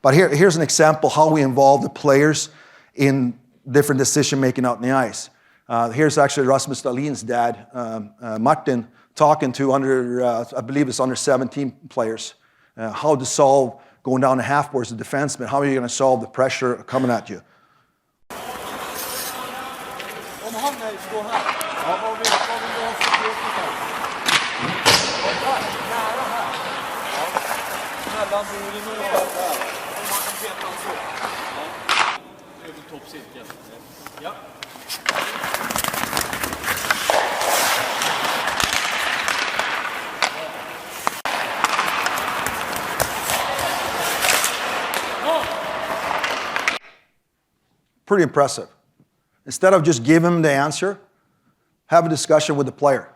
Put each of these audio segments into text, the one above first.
But here's an example how we involve the players in different decision-making out in the ice. Here's actually Rasmus Dahlin's dad, Martin, talking to I believe it's under 17 players, how to solve going down the half boards as a defenseman. How are you going to solve the pressure coming at you? Pretty impressive. Instead of just giving them the answer, have a discussion with the player.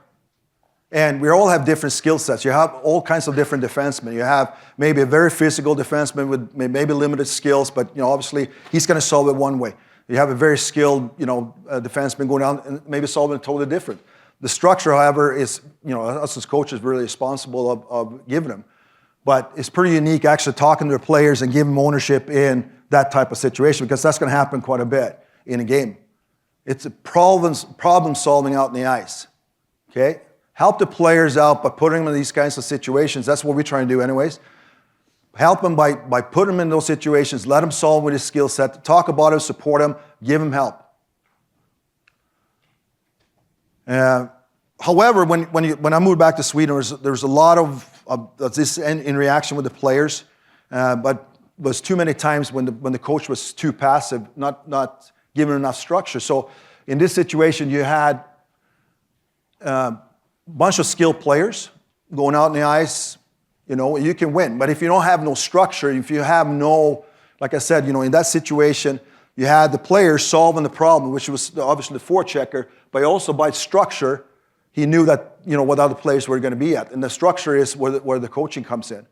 And we all have different skill sets. You have all kinds of different defensemen. You have maybe a very physical defenseman with maybe limited skills, but obviously he's going to solve it one way. You have a very skilled defenseman going down and maybe solving it totally different. The structure, however, is us as coaches really responsible of giving them. But it's pretty unique actually talking to the players and giving them ownership in that type of situation, because that's going to happen quite a bit in a game. It's a problem solving out in the ice. Okay? Help the players out by putting them in these kinds of situations. That's what we're trying to do anyways. Help them by putting them in those situations. Let them solve with his skill set. Talk about it, support them, give them help. However, when I moved back to Sweden, there was a lot of this in reaction with the players, but was too many times when the coach was too passive, not giving enough structure. So in this situation, you had a bunch of skilled players going out in the ice. You can win. But if you don't have no structure, if you have no, like I said, in that situation, you had the players solving the problem, which was obviously the forechecker, but also by structure, he knew that, what other players were going to be at. And the structure is where the coaching comes in.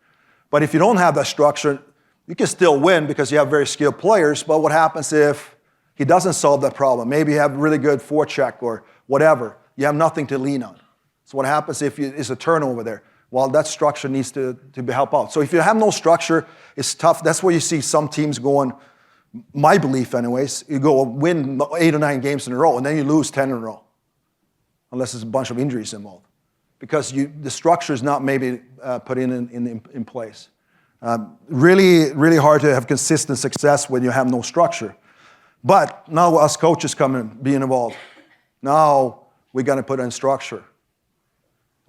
But if you don't have that structure, you can still win because you have very skilled players, but what happens if he doesn't solve that problem? Maybe you have really good forecheck or whatever. You have nothing to lean on. So what happens if it's a turnover there? Well, that structure needs to be help out. So if you have no structure, it's tough. That's where you see some teams going, my belief anyways, you go win 8 or 9 games in a row, and then you lose 10 in a row, unless there's a bunch of injuries involved. Because the structure is not maybe put in place. Really, really hard to have consistent success when you have no structure. But now us coaches come in, being involved. Now we got to put in structure.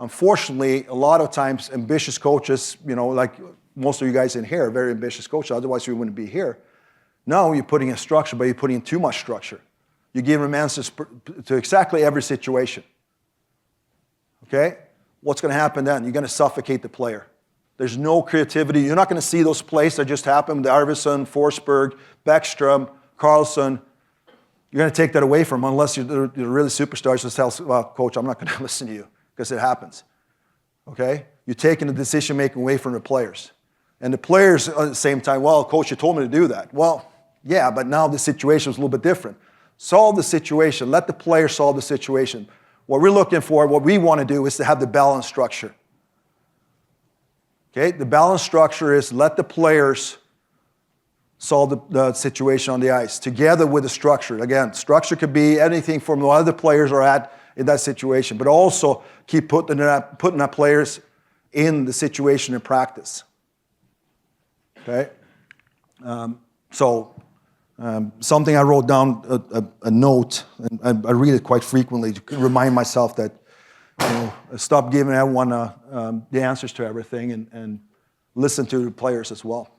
Unfortunately, a lot of times ambitious coaches, like most of you guys in here are very ambitious coaches, otherwise we wouldn't be here. Now you're putting in structure, but you're putting in too much structure. You give them answers to exactly every situation. Okay? What's going to happen then? You're going to suffocate the player. There's no creativity. You're not going to see those plays that just happened, the Arvidsson, Forsberg, Bäckström, Carlson. You're going to take that away from them unless you're really superstars who tell, well, coach, I'm not going to listen to you, because it happens. Okay? You're taking the decision-making away from the players. And the players at the same time, well, coach, you told me to do that. Well, yeah, but now the situation is a little bit different. Solve the situation. Let the player solve the situation. What we're looking for, what we want to do is to have the balanced structure. Okay? The balanced structure is let the players solve the situation on the ice together with the structure. Again, structure could be anything from what other players are at in that situation, but also keep putting our players in the situation in practice. Okay? Something I wrote down, a note, and I read it quite frequently to remind myself that, stop giving everyone the answers to everything and listen to the players as well.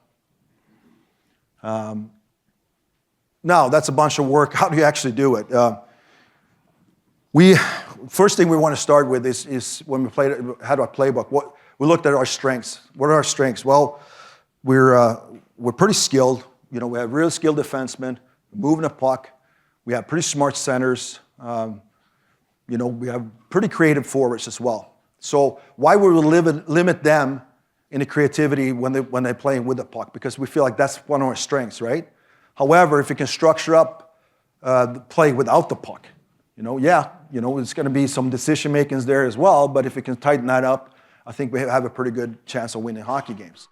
Now, that's a bunch of work. How do you actually do it? First thing we want to start with is when we had our playbook, we looked at our strengths. What are our strengths? Well, we're pretty skilled. We have real skilled defensemen, moving the puck. We have pretty smart centers. We have pretty creative forwards as well. So why would we limit them in the creativity when they're playing with the puck? Because we feel like that's one of our strengths, right? However, if you can structure up the play without the puck, it's going to be some decision makings there as well. But if we can tighten that up, I think we have a pretty good chance of winning hockey games.